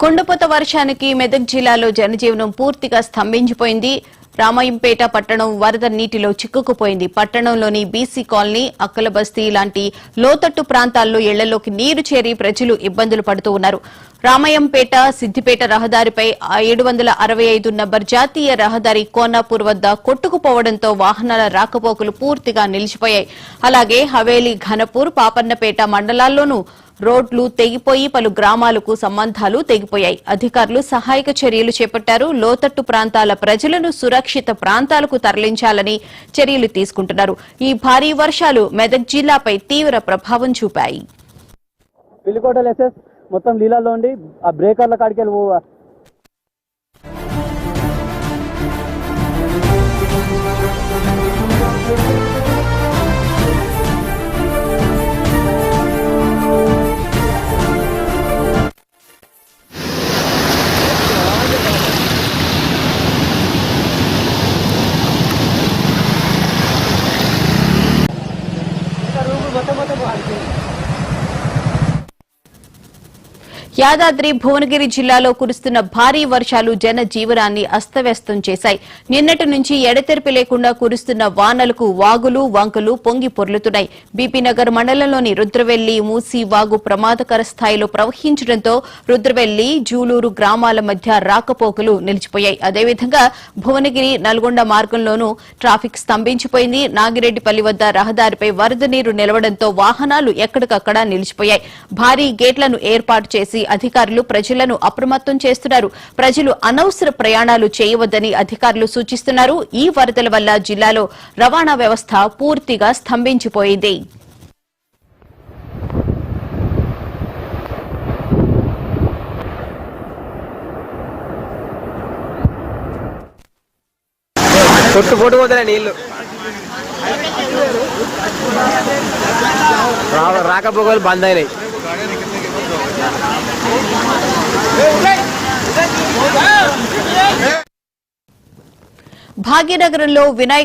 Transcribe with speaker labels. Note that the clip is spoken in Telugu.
Speaker 1: కొండపోత వర్షానికి మెదక్ జిల్లాలో జనజీవనం పూర్తిగా స్తంభించిపోయింది. రామాయంపేట పట్టణం వరద నీటిలో చిక్కుకుపోయింది. పట్టణంలోని బీసీ కాలనీ, అక్కలబస్తీ లాంటి లోతట్టు ప్రాంతాల్లో ఇళ్లలోకి నీరు చేరి ప్రజలు ఇబ్బందులు పడుతూ ఉన్నారు. రామాయంపేట సిద్దిపేట రహదారిపై 765 నంబర్ జాతీయ రహదారి కోనాపూర్ వద్ద కొట్టుకుపోవడంతో వాహనాల రాకపోకలు పూర్తిగా నిలిచిపోయాయి. అలాగే హవేలీ, ఘనపూర్, పాపన్నపేట మండలాల్లోనూ రోడ్లు తెగిపోయి పలు గ్రామాలకు సంబంధాలు తెగిపోయాయి. అధికారులు సహాయక చర్యలు చేపట్టారు. లోతట్టు ప్రాంతాల ప్రజలను సురక్షిత ప్రాంతాలకు తరలించాలని చర్యలు తీసుకుంటున్నారు. ఈ భారీ వర్షాలు మెదక్ జిల్లాపై తీవ్ర ప్రభావం చూపాయి.
Speaker 2: మొత్తం నీళ్ళలో ఉండి ఆ బ్రేకర్ల కాడికి వెళ్ళి
Speaker 1: యాదాద్రి భువనగిరి జిల్లాలో కురుస్తున్న భారీ వర్షాలు జనజీవనాన్ని అస్తవ్యస్తం చేశాయి. నిన్నటి నుంచి ఎడతెరిపి లేకుండా కురుస్తున్న వానలకు వాగులు, వంకలు పొంగి పొర్లుతున్నాయి. బీపీనగర్ మండలంలోని రుద్రవెల్లి, మూసీ వాగు ప్రమాదకర స్థాయిలో ప్రవహించడంతో రుద్రవెల్లి, జూలూరు గ్రామాల మధ్య రాకపోకలు నిలిచిపోయాయి. అదేవిధంగా భువనగిరి, నల్గొండ మార్గంలోనూ ట్రాఫిక్ స్తంభించిపోయింది. నాగిరెడ్డిపల్లి వద్ద రహదారిపై వరద నీరు నిలవడంతో వాహనాలు ఎక్కడికక్కడ నిలిచిపోయాయి. భారీ గేట్లను ఏర్పాటు చేసి అధికారులు ప్రజలను అప్రమత్తం చేస్తున్నారు. ప్రజలు అనవసర ప్రయాణాలు చేయవద్దని అధికారులు సూచిస్తున్నారు. ఈ వరదల వల్ల జిల్లాలో రవాణా వ్యవస్థ పూర్తిగా స్తంభించిపోయింది.
Speaker 2: రాకపోకలు బంద్ అయినాయి.
Speaker 1: భాగ్యనగరంలో వినాయక